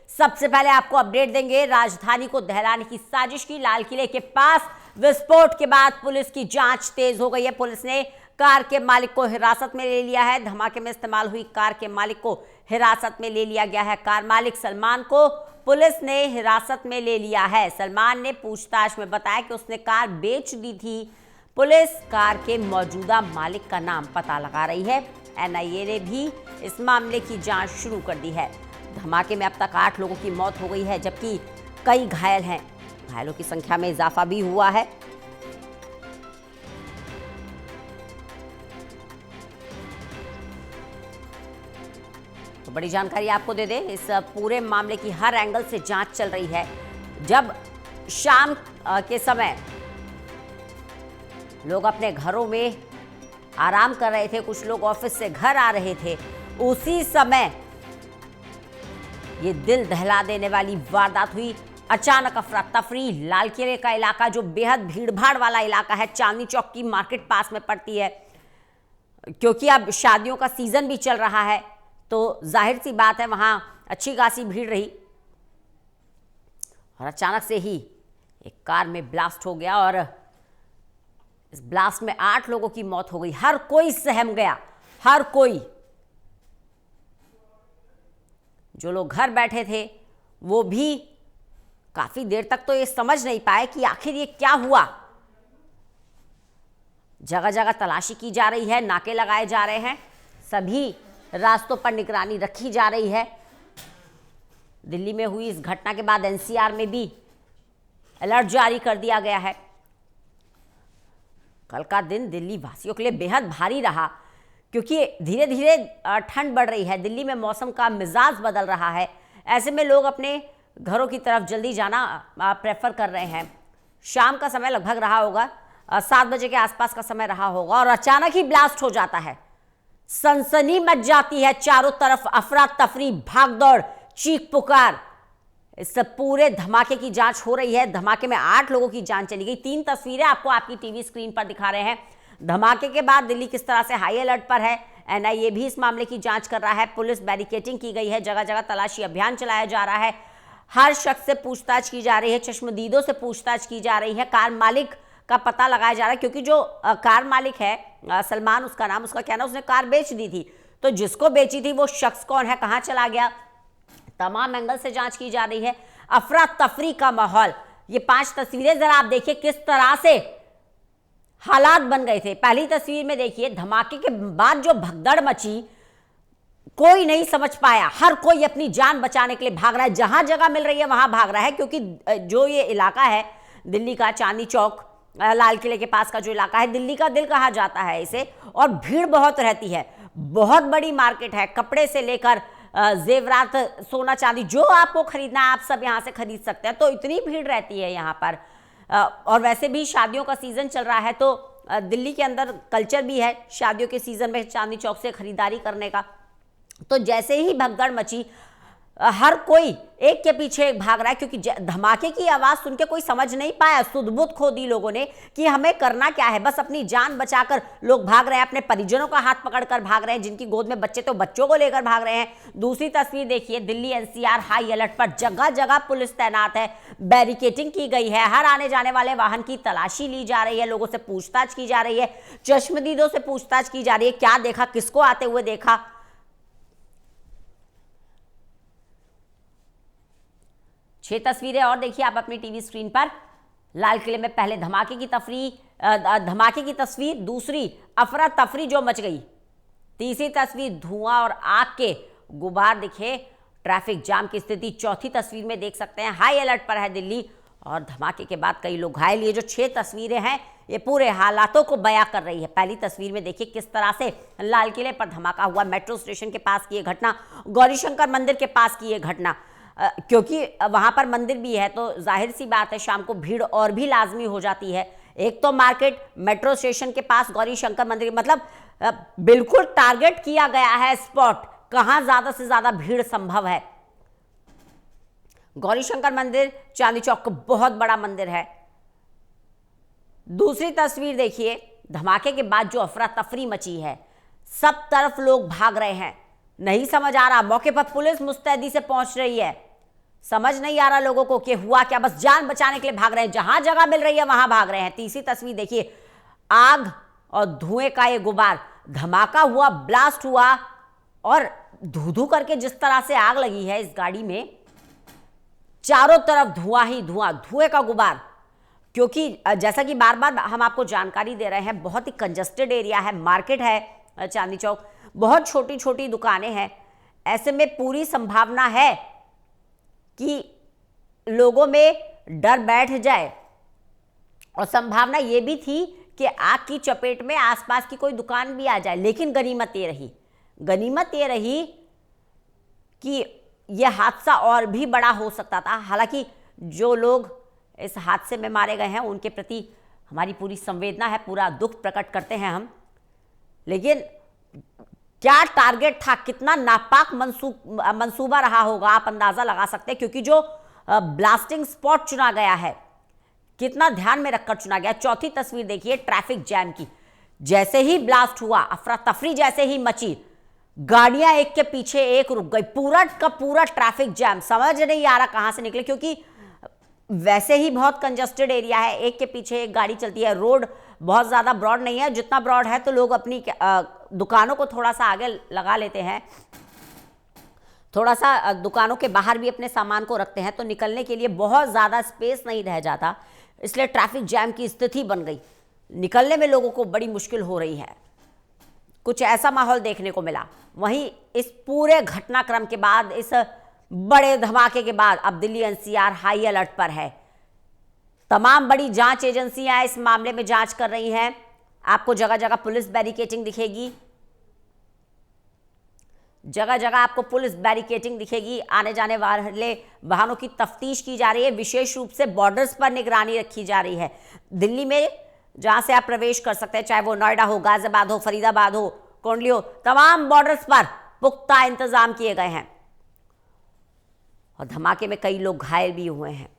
सबसे पहले आपको अपडेट देंगे, राजधानी को दहलाने की साजिश की लाल किले के पास विस्फोट के बाद पुलिस की जांच तेज हो गई है। पुलिस ने कार के मालिक को हिरासत में ले लिया है। धमाके में इस्तेमाल हुई कार के मालिक को हिरासत में ले लिया गया है। कार मालिक सलमान को पुलिस ने हिरासत में ले लिया है। सलमान ने पूछताछ में बताया कि उसने कार बेच दी थी। पुलिस कार के मौजूदा मालिक का नाम पता लगा रही है। एनआईए ने भी इस मामले की जांच शुरू कर दी है। धमाके में अब तक 8 लोगों की मौत हो गई है, जबकि कई घायल हैं। घायलों की संख्या में इजाफा भी हुआ है। तो बड़ी जानकारी आपको दे दें, इस पूरे मामले की हर एंगल से जांच चल रही है। जब शाम के समय लोग अपने घरों में आराम कर रहे थे, कुछ लोग ऑफिस से घर आ रहे थे, उसी समय ये दिल दहला देने वाली वारदात हुई। अचानक अफरा तफरी, लाल किले का इलाका जो बेहद भीड़भाड़ वाला इलाका है, चांदनी चौक की मार्केट पास में पड़ती है, क्योंकि अब शादियों का सीजन भी चल रहा है, तो जाहिर सी बात है वहां अच्छी खासी भीड़ रही। और अचानक से ही एक कार में ब्लास्ट हो गया और इस ब्लास्ट में 8 लोगों की मौत हो गई। हर कोई सहम गया, हर कोई। जो लोग घर बैठे थे वो भी काफी देर तक तो ये समझ नहीं पाए कि आखिर ये क्या हुआ। जगह जगह तलाशी की जा रही है, नाके लगाए जा रहे हैं, सभी रास्तों पर निगरानी रखी जा रही है। दिल्ली में हुई इस घटना के बाद एनसीआर में भी अलर्ट जारी कर दिया गया है। कल का दिन दिल्ली वासियों के लिए बेहद भारी रहा, क्योंकि धीरे धीरे ठंड बढ़ रही है, दिल्ली में मौसम का मिजाज बदल रहा है। ऐसे में लोग अपने घरों की तरफ जल्दी जाना प्रेफर कर रहे हैं। शाम का समय लगभग रहा होगा, 7 बजे के आसपास का समय रहा होगा, और अचानक ही ब्लास्ट हो जाता है। सनसनी मच जाती है, चारों तरफ अफरा तफरी, भागदौड़, चीख पुकार। इस पूरे धमाके की जांच हो रही है। धमाके में 8 लोगों की जान चली गई। 3 तस्वीरें आपको आपकी टीवी स्क्रीन पर दिखा रहे हैं। धमाके के बाद दिल्ली किस तरह से हाई अलर्ट पर है। एनआईए भी इस मामले की जांच कर रहा है। पुलिस बैरिकेडिंग की गई है, जगह जगह तलाशी अभियान चलाया जा रहा है। हर शख्स से पूछताछ की जा रही है, चश्मदीदों से पूछताछ की जा रही है। कार मालिक का पता लगाया जा रहा है, क्योंकि जो कार मालिक है सलमान, उसका नाम, उसका कहना उसने कार बेच दी थी, तो जिसको बेची थी वो शख्स कौन है, कहां चला गया, तमाम एंगल से जांच की जा रही है। अफरा तफरी का माहौल। ये 5 तस्वीरें जरा आप देखिए किस तरह से हालात बन गए थे। पहली तस्वीर में देखिए, धमाके के बाद जो भगदड़ मची, कोई नहीं समझ पाया। हर कोई अपनी जान बचाने के लिए भाग रहा है, जहां जगह मिल रही है वहां भाग रहा है, क्योंकि जो ये इलाका है दिल्ली का, चांदनी चौक, लाल किले के पास का जो इलाका है, दिल्ली का दिल कहा जाता है इसे, और भीड़ बहुत रहती है। बहुत बड़ी मार्केट है, कपड़े से लेकर जेवरात, सोना चांदी, जो आपको खरीदना है आप सब यहाँ से खरीद सकते हैं। तो इतनी भीड़ रहती है यहाँ पर। और वैसे भी शादियों का सीजन चल रहा है, तो दिल्ली के अंदर कल्चर भी है शादियों के सीजन में चांदनी चौक से खरीदारी करने का। तो जैसे ही भगदड़ मची, हर कोई एक के पीछे एक भाग रहा है, क्योंकि धमाके की आवाज सुन के कोई समझ नहीं पाया। सुध-बुध खो दी लोगों ने कि हमें करना क्या है। बस अपनी जान बचाकर लोग भाग रहे हैं, अपने परिजनों का हाथ पकड़कर भाग रहे हैं, जिनकी गोद में बच्चे तो बच्चों को लेकर भाग रहे हैं। दूसरी तस्वीर देखिए, दिल्ली एनसीआर हाई अलर्ट पर, जगह जगह पुलिस तैनात है, बैरिकेडिंग की गई है, हर आने जाने वाले वाहन की तलाशी ली जा रही है, लोगों से पूछताछ की जा रही है, चश्मदीदों से पूछताछ की जा रही है, क्या देखा, किसको आते हुए देखा। 6 तस्वीरें और देखिए आप अपनी टीवी स्क्रीन पर। लाल किले में पहले धमाके की तस्वीर, दूसरी अफरा तफरी जो मच गई, तीसरी तस्वीर धुआं और आग के गुबार दिखे, ट्रैफिक जाम की स्थिति चौथी तस्वीर में देख सकते हैं। हाई अलर्ट पर है दिल्ली, और धमाके के बाद कई लोग घायल। ये जो 6 तस्वीरें हैं ये पूरे हालातों को बयां कर रही है। पहली तस्वीर में देखिए किस तरह से लाल किले पर धमाका हुआ, मेट्रो स्टेशन के पास की ये घटना, गौरीशंकर मंदिर के पास की ये घटना, क्योंकि वहां पर मंदिर भी है, तो जाहिर सी बात है शाम को भीड़ और भी लाजमी हो जाती है। एक तो मार्केट, मेट्रो स्टेशन के पास गौरीशंकर मंदिर, मतलब बिल्कुल टारगेट किया गया है स्पॉट, कहां ज्यादा से ज्यादा भीड़ संभव है। गौरीशंकर मंदिर चांदनी चौक का बहुत बड़ा मंदिर है। दूसरी तस्वीर देखिए, धमाके के बाद जो अफरा तफरी मची है, सब तरफ लोग भाग रहे हैं, नहीं समझ आ रहा। मौके पर पुलिस मुस्तैदी से पहुंच रही है, समझ नहीं आ रहा लोगों को कि हुआ क्या, बस जान बचाने के लिए भाग रहे हैं, जहां जगह मिल रही है वहां भाग रहे हैं। तीसरी तस्वीर देखिए, आग और धुएं का ये गुबार, धमाका हुआ, ब्लास्ट हुआ और धू धू करके जिस तरह से आग लगी है इस गाड़ी में, चारों तरफ धुआं ही धुआं, धुएं का गुबार। क्योंकि जैसा कि बार बार हम आपको जानकारी दे रहे हैं, बहुत ही कंजस्टेड एरिया है, मार्केट है चांदनी चौक, बहुत छोटी छोटी दुकानें हैं। ऐसे में पूरी संभावना है कि लोगों में डर बैठ जाए और संभावना यह भी थी कि आग की चपेट में आसपास की कोई दुकान भी आ जाए। लेकिन गनीमत ये रही कि यह हादसा और भी बड़ा हो सकता था। हालांकि जो लोग इस हादसे में मारे गए हैं उनके प्रति हमारी पूरी संवेदना है, पूरा दुख प्रकट करते हैं हम। लेकिन क्या टारगेट था, कितना नापाक मंसूबा रहा होगा, आप अंदाजा लगा सकते हैं। क्योंकि जो ब्लास्टिंग स्पॉट चुना गया है, कितना ध्यान में रखकर चुना गया। चौथी तस्वीर देखिए ट्रैफिक जैम की, जैसे ही ब्लास्ट हुआ, अफरा तफरी जैसे ही मची, गाड़ियां एक के पीछे एक रुक गई, पूरा का पूरा ट्रैफिक जैम। समझ नहीं आ रहा कहां से निकले, क्योंकि वैसे ही बहुत कंजस्टेड एरिया है, एक के पीछे एक गाड़ी चलती है। रोड बहुत ज़्यादा ब्रॉड नहीं है, जितना ब्रॉड है तो लोग अपनी दुकानों को थोड़ा सा आगे लगा लेते हैं, थोड़ा सा दुकानों के बाहर भी अपने सामान को रखते हैं, तो निकलने के लिए बहुत ज़्यादा स्पेस नहीं रह जाता। इसलिए ट्रैफिक जैम की स्थिति बन गई, निकलने में लोगों को बड़ी मुश्किल हो रही है। कुछ ऐसा माहौल देखने को मिला। वहीं इस पूरे घटनाक्रम के बाद, इस बड़े धमाके के बाद, अब दिल्ली एनसीआर हाई अलर्ट पर है। तमाम बड़ी जांच एजेंसियां इस मामले में जांच कर रही हैं। आपको जगह जगह पुलिस बैरिकेटिंग दिखेगी, जगह जगह आपको पुलिस बैरिकेटिंग दिखेगी। आने जाने वाले वाहनों की तफ्तीश की जा रही है, विशेष रूप से बॉर्डर्स पर निगरानी रखी जा रही है। दिल्ली में जहां से आप प्रवेश कर सकते हैं, चाहे वो नोएडा हो, गाजियाबाद हो, फरीदाबाद हो, कोंडली हो, तमाम बॉर्डर्स पर पुख्ता इंतजाम किए गए हैं। और धमाके में कई लोग घायल भी हुए हैं।